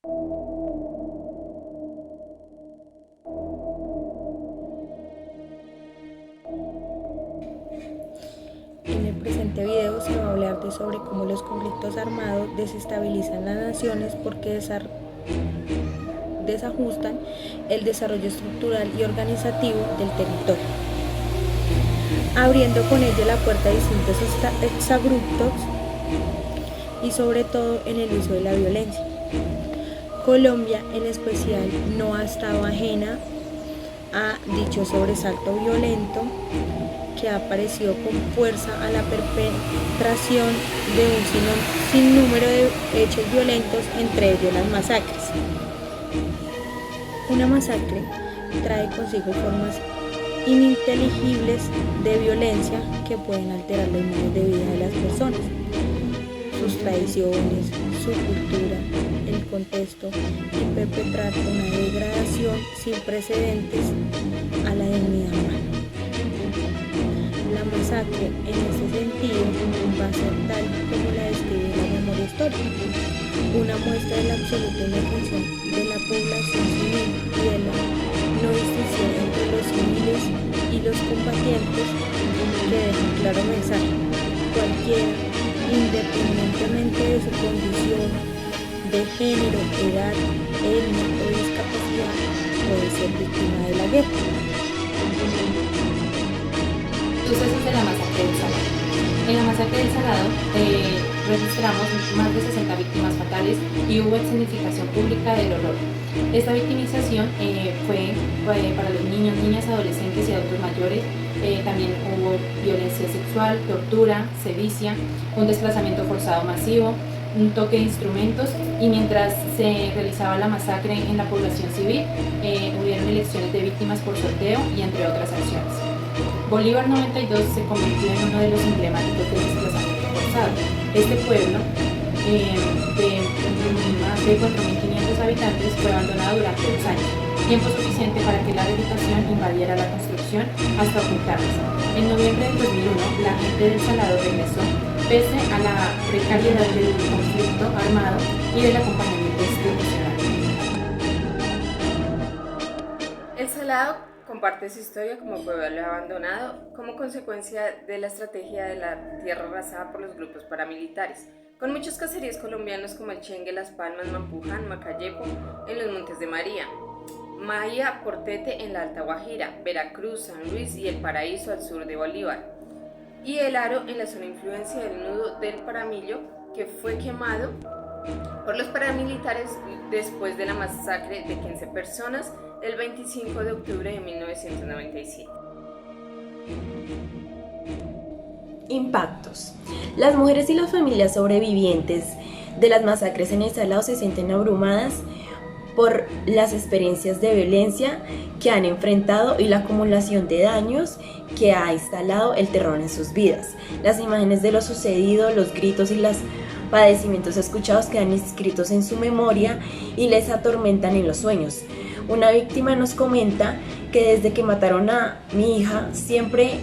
En el presente video se va a hablar sobre cómo los conflictos armados desestabilizan las naciones porque desajustan el desarrollo estructural y organizativo del territorio, abriendo con ello la puerta a distintos exabruptos y sobre todo en el uso de la violencia. Colombia en especial no ha estado ajena a dicho sobresalto violento que ha aparecido con fuerza a la perpetración de un sinnúmero de hechos violentos, entre ellos las masacres. Una masacre trae consigo formas ininteligibles de violencia que pueden alterar los modos de vida de las personas, sus tradiciones, su cultura, el contexto y perpetrar una degradación sin precedentes a la dignidad humana. La masacre en ese sentido va a ser tal como la describe la memoria histórica, una muestra de la absoluta indefensión de la población civil y de la no distinción entre los civiles y los combatientes, que deja un claro mensaje: cualquiera, independientemente de su condición, de género, edad, etnia o discapacidad, puede ser víctima de la guerra. Sucesos de la masacre del Salado. En la masacre del Salado registramos más de 60 víctimas fatales y hubo escenificación pública del horror. Esta victimización fue para los niños, niñas, adolescentes y adultos mayores. También hubo violencia sexual, tortura, sevicia, un desplazamiento forzado masivo, un toque de instrumentos, y mientras se realizaba la masacre en la población civil, hubieron elecciones de víctimas por sorteo y entre otras acciones. Bolívar 92 se convirtió en uno de los emblemáticos del desplazamiento forzado. Este pueblo, de más de 4.500 habitantes, fue abandonado durante 2 años, tiempo suficiente para que la vegetación invadiera la construcción hasta ocultarlas. En noviembre del 2001, la gente del Salado regresó, pese a la precariedad del conflicto armado y del acompañamiento institucional. El Salado comparte su historia como pueblo abandonado como consecuencia de la estrategia de la tierra arrasada por los grupos paramilitares, con muchos caseríos colombianos como el Chengue, Las Palmas, Mampuján, Macayepo en los Montes de María, Maía, Portete en la Alta Guajira, Veracruz, San Luis y El Paraíso al sur de Bolívar, y El Aro en la zona de influencia del nudo del Paramillo, que fue quemado por los paramilitares después de la masacre de 15 personas el 25 de octubre de 1997. Impactos. Las mujeres y las familias sobrevivientes de las masacres en el Salado se sienten abrumadas por las experiencias de violencia que han enfrentado y la acumulación de daños que ha instalado el terror en sus vidas. Las imágenes de lo sucedido, los gritos y los padecimientos escuchados quedan inscritos en su memoria y les atormentan en los sueños. Una víctima nos comenta que desde que mataron a mi hija siempre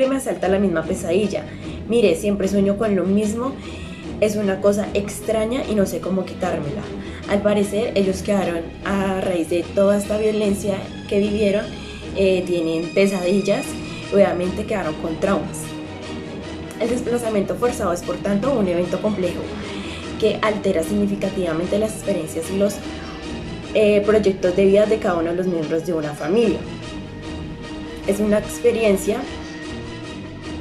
me asalta la misma pesadilla. Mire, siempre sueño con lo mismo. Es una cosa extraña y no sé cómo quitármela. Al parecer, ellos quedaron, a raíz de toda esta violencia que vivieron, tienen pesadillas y obviamente quedaron con traumas. El desplazamiento forzado es, por tanto, un evento complejo que altera significativamente las experiencias y los proyectos de vida de cada uno de los miembros de una familia. Es una experiencia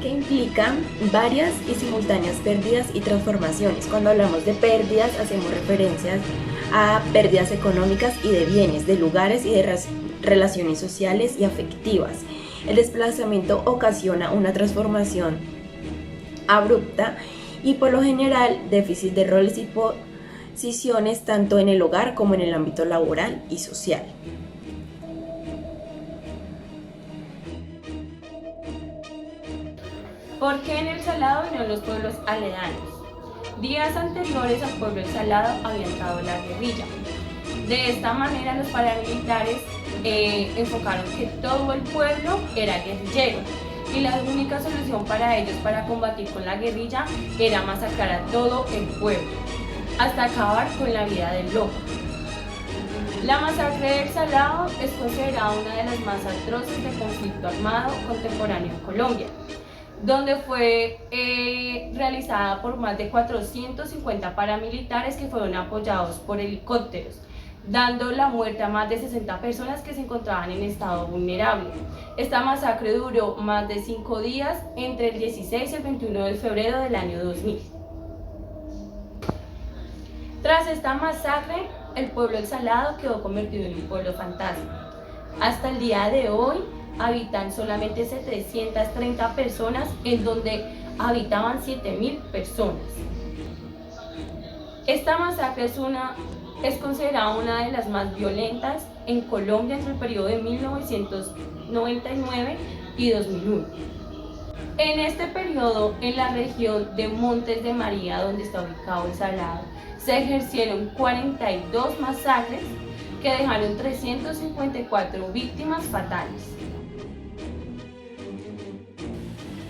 que implica varias y simultáneas pérdidas y transformaciones. Cuando hablamos de pérdidas, hacemos referencias a pérdidas económicas y de bienes, de lugares y de relaciones sociales y afectivas. El desplazamiento ocasiona una transformación abrupta y, por lo general, déficit de roles y posiciones tanto en el hogar como en el ámbito laboral y social. ¿Por qué en el Salado y no en los pueblos aledaños? Días anteriores al pueblo del Salado había entrado la guerrilla. De esta manera los paramilitares enfocaron que todo el pueblo era guerrillero y la única solución para ellos para combatir con la guerrilla era masacrar a todo el pueblo. hasta acabar con la vida del lobo. La masacre del Salado es considerada una de las más atroces del conflicto armado contemporáneo en Colombia, donde fue realizada por más de 450 paramilitares que fueron apoyados por helicópteros, dando la muerte a más de 60 personas que se encontraban en estado vulnerable. Esta masacre duró más de 5 días, entre el 16 y el 21 de febrero del año 2000. Tras esta masacre, el pueblo del Salado quedó convertido en un pueblo fantasma. Hasta el día de hoy habitan solamente 730 personas, en donde habitaban 7.000 personas. Esta masacre es considerada una de las más violentas en Colombia entre el periodo de 1999 y 2001. En este periodo, en la región de Montes de María, donde está ubicado el Salado, se ejercieron 42 masacres que dejaron 354 víctimas fatales.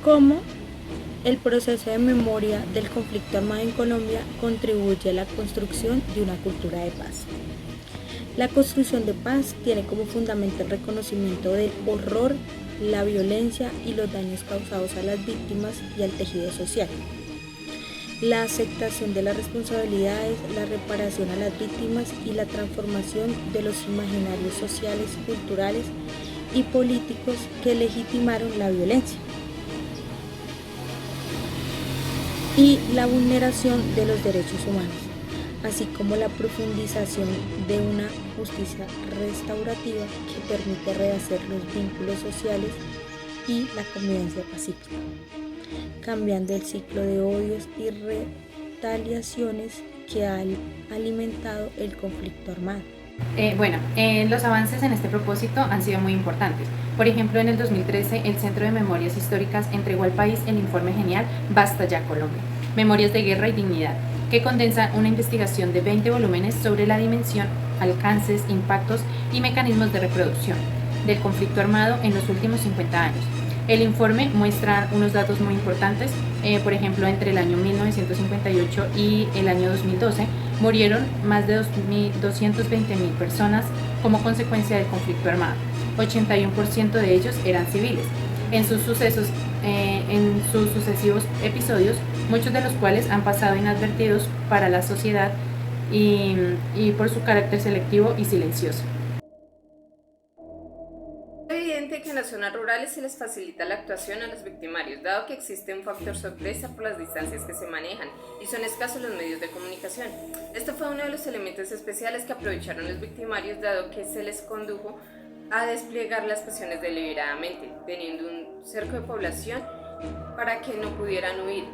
¿Cómo el proceso de memoria del conflicto armado en Colombia contribuye a la construcción de una cultura de paz? La construcción de paz tiene como fundamento el reconocimiento del horror, la violencia y los daños causados a las víctimas y al tejido social. La aceptación de las responsabilidades, la reparación a las víctimas y la transformación de los imaginarios sociales, culturales y políticos que legitimaron la violencia. Y la vulneración de los derechos humanos, así como la profundización de una justicia restaurativa que permite rehacer los vínculos sociales y la convivencia pacífica, cambiando el ciclo de odios y retaliaciones que ha alimentado el conflicto armado. Los avances en este propósito han sido muy importantes. Por ejemplo, en el 2013, el Centro de Memorias Históricas entregó al país el informe genial Basta ya Colombia, Memorias de Guerra y Dignidad, que condensa una investigación de 20 volúmenes sobre la dimensión, alcances, impactos y mecanismos de reproducción del conflicto armado en los últimos 50 años. El informe muestra unos datos muy importantes, por ejemplo, entre el año 1958 y el año 2012 murieron más de 220.000 personas como consecuencia del conflicto armado. 81% de ellos eran civiles. En sus sucesivos episodios, muchos de los cuales han pasado inadvertidos para la sociedad y por su carácter selectivo y silencioso. Es evidente que en las zonas rurales se les facilita la actuación a los victimarios, dado que existe un factor sorpresa por las distancias que se manejan y son escasos los medios de comunicación. Este fue uno de los elementos especiales que aprovecharon los victimarios, dado que se les condujo a desplegar las pasiones deliberadamente, teniendo un cerco de población para que no pudieran huir,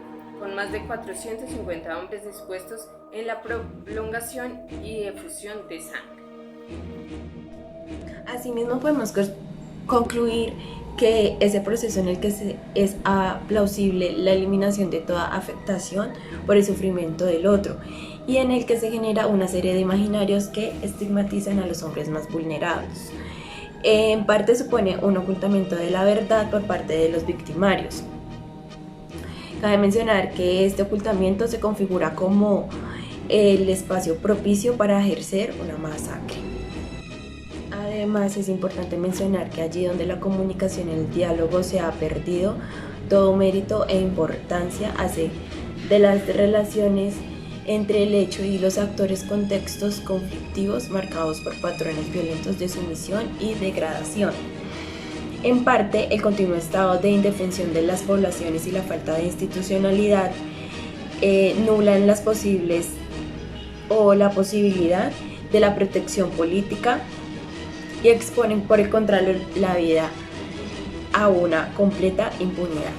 con más de 450 hombres dispuestos en la prolongación y efusión de sangre. Asimismo, podemos concluir que ese proceso en el que es plausible la eliminación de toda afectación por el sufrimiento del otro y en el que se genera una serie de imaginarios que estigmatizan a los hombres más vulnerables. En parte supone un ocultamiento de la verdad por parte de los victimarios. Cabe mencionar que este ocultamiento se configura como el espacio propicio para ejercer una masacre. Además, es importante mencionar que allí donde la comunicación y el diálogo se ha perdido, todo mérito e importancia hace de las relaciones entre el hecho y los actores contextos conflictivos marcados por patrones violentos de sumisión y degradación. En parte, el continuo estado de indefensión de las poblaciones y la falta de institucionalidad nulan las posibles o la posibilidad de la protección política y exponen por el contrario la vida a una completa impunidad.